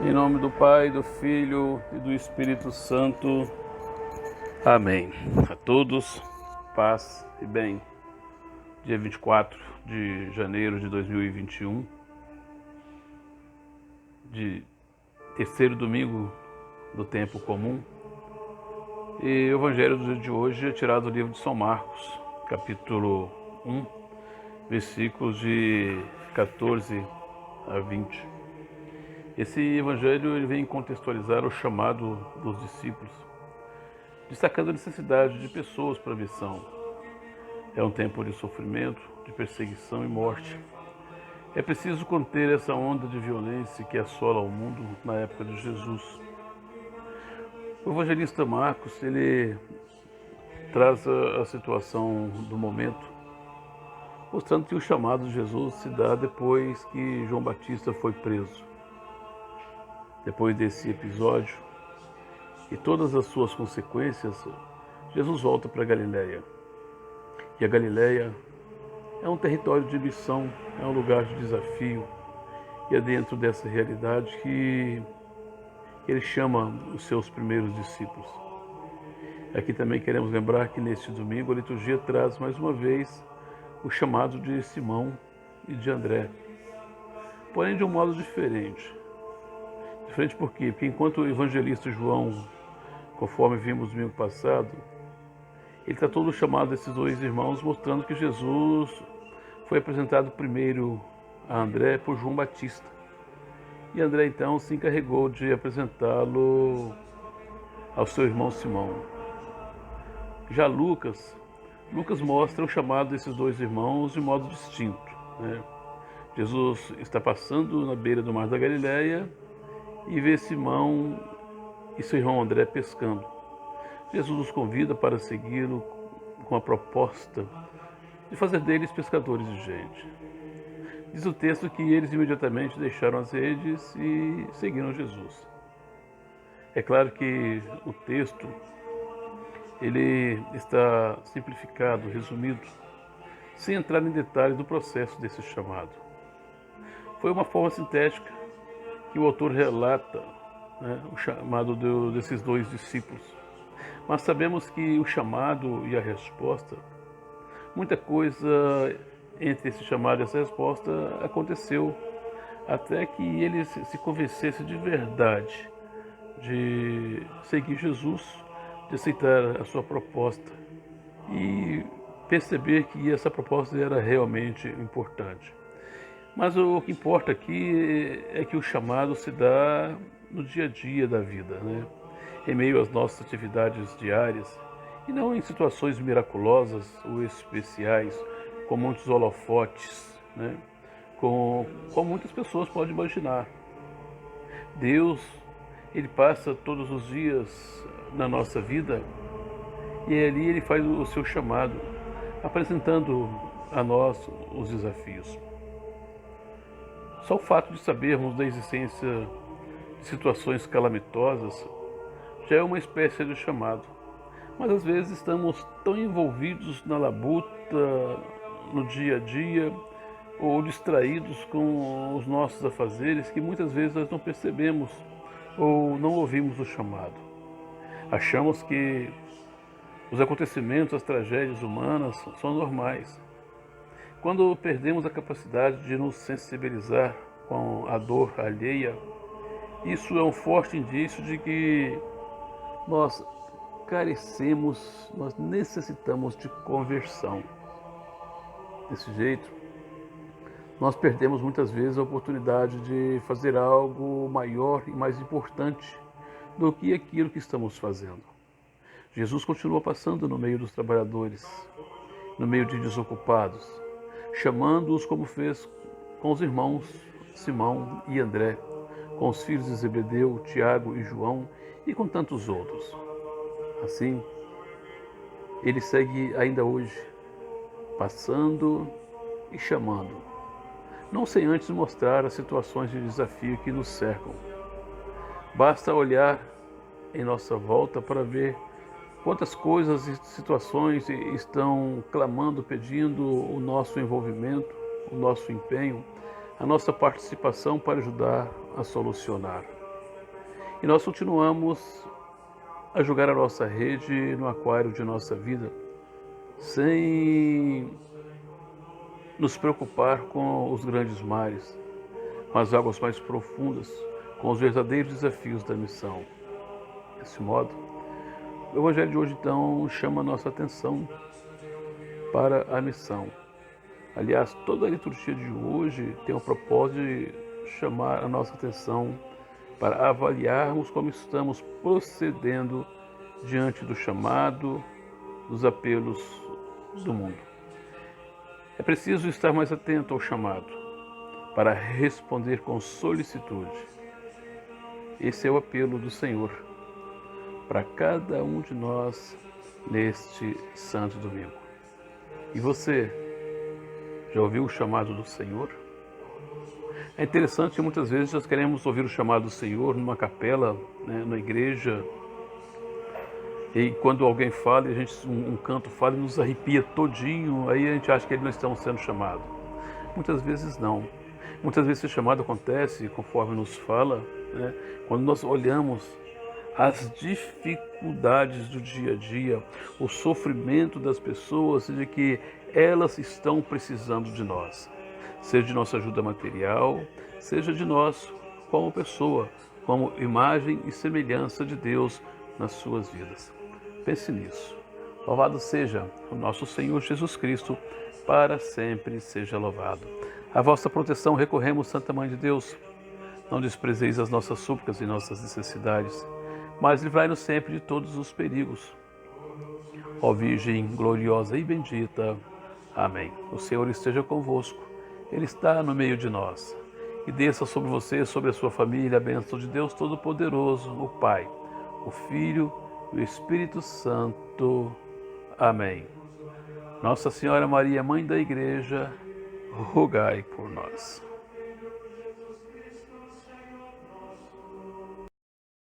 Em nome do Pai, do Filho e do Espírito Santo. Amém. A todos, paz e bem. Dia 24 de janeiro de 2021, de terceiro domingo do tempo comum. E o Evangelho do dia de hoje é tirado do livro de São Marcos, capítulo 1, versículos de 14 a 20. Esse evangelho ele vem contextualizar o chamado dos discípulos, destacando a necessidade de pessoas para a missão. É um tempo de sofrimento, de perseguição e morte. É preciso conter essa onda de violência que assola o mundo na época de Jesus. O evangelista Marcos ele traz a situação do momento, mostrando que o chamado de Jesus se dá depois que João Batista foi preso. Depois desse episódio e todas as suas consequências, Jesus volta para a Galileia. E a Galileia é um território de missão, é um lugar de desafio. E é dentro dessa realidade que ele chama os seus primeiros discípulos. Aqui também queremos lembrar que neste domingo a liturgia traz mais uma vez o chamado de Simão e de André, porém de um modo diferente. Diferente por quê? Porque enquanto o evangelista João, conforme vimos no domingo passado, ele tratou do chamado desses dois irmãos, mostrando que Jesus foi apresentado primeiro a André por João Batista. E André então se encarregou de apresentá-lo ao seu irmão Simão. Já Lucas mostra o chamado desses dois irmãos de modo distinto, né? Jesus está passando na beira do mar da Galileia e vê Simão e seu irmão André pescando. Jesus os convida para segui-lo com a proposta de fazer deles pescadores de gente. Diz o texto que eles imediatamente deixaram as redes e seguiram Jesus. É claro que o texto ele está simplificado, resumido, sem entrar em detalhes do processo desse chamado. Foi uma forma sintética que o autor relata, né, o chamado desses dois discípulos. Mas sabemos que o chamado e a resposta, muita coisa entre esse chamado e essa resposta aconteceu até que eles se convencessem de verdade de seguir Jesus, de aceitar a sua proposta e perceber que essa proposta era realmente importante. Mas o que importa aqui é que o chamado se dá no dia a dia da vida, né? Em meio às nossas atividades diárias, e não em situações miraculosas ou especiais, com muitos holofotes, né? Como muitas pessoas podem imaginar. Deus, ele passa todos os dias na nossa vida e ali ele faz o seu chamado, apresentando a nós os desafios. Só o fato de sabermos da existência de situações calamitosas já é uma espécie de chamado. Mas às vezes estamos tão envolvidos na labuta, no dia a dia, ou distraídos com os nossos afazeres, que muitas vezes nós não percebemos ou não ouvimos o chamado. Achamos que os acontecimentos, as tragédias humanas são normais. Quando perdemos a capacidade de nos sensibilizar com a dor alheia, isso é um forte indício de que nós carecemos, nós necessitamos de conversão. Desse jeito, nós perdemos muitas vezes a oportunidade de fazer algo maior e mais importante do que aquilo que estamos fazendo. Jesus continua passando no meio dos trabalhadores, no meio de desocupados, chamando-os como fez com os irmãos Simão e André, com os filhos de Zebedeu, Tiago e João e com tantos outros. Assim, ele segue ainda hoje, passando e chamando, não sem antes mostrar as situações de desafio que nos cercam. Basta olhar em nossa volta para ver quantas coisas e situações estão clamando, pedindo o nosso envolvimento, o nosso empenho, a nossa participação para ajudar a solucionar. E nós continuamos a jogar a nossa rede no aquário de nossa vida, sem nos preocupar com os grandes mares, com as águas mais profundas, com os verdadeiros desafios da missão. Desse modo, o Evangelho de hoje, então, chama a nossa atenção para a missão. Aliás, toda a liturgia de hoje tem o propósito de chamar a nossa atenção para avaliarmos como estamos procedendo diante do chamado, dos apelos do mundo. É preciso estar mais atento ao chamado para responder com solicitude. Esse é o apelo do Senhor para cada um de nós neste Santo Domingo. E você, já ouviu o chamado do Senhor? É interessante que muitas vezes nós queremos ouvir o chamado do Senhor numa capela, na igreja, e quando alguém fala, um canto fala e nos arrepia todinho, aí a gente acha que eles não estão sendo chamados. Muitas vezes não. Muitas vezes esse chamado acontece, conforme nos fala, quando nós olhamos as dificuldades do dia a dia, o sofrimento das pessoas, de que elas estão precisando de nós. Seja de nossa ajuda material, seja de nós como pessoa, como imagem e semelhança de Deus nas suas vidas. Pense nisso. Louvado seja o nosso Senhor Jesus Cristo, para sempre seja louvado. A vossa proteção recorremos, Santa Mãe de Deus. Não desprezeis as nossas súplicas e nossas necessidades, mas livrai-nos sempre de todos os perigos. Ó Virgem gloriosa e bendita. Amém. O Senhor esteja convosco. Ele está no meio de nós. E desça sobre você, sobre a sua família, a bênção de Deus Todo-Poderoso, o Pai, o Filho e o Espírito Santo. Amém. Nossa Senhora Maria, Mãe da Igreja, rogai por nós.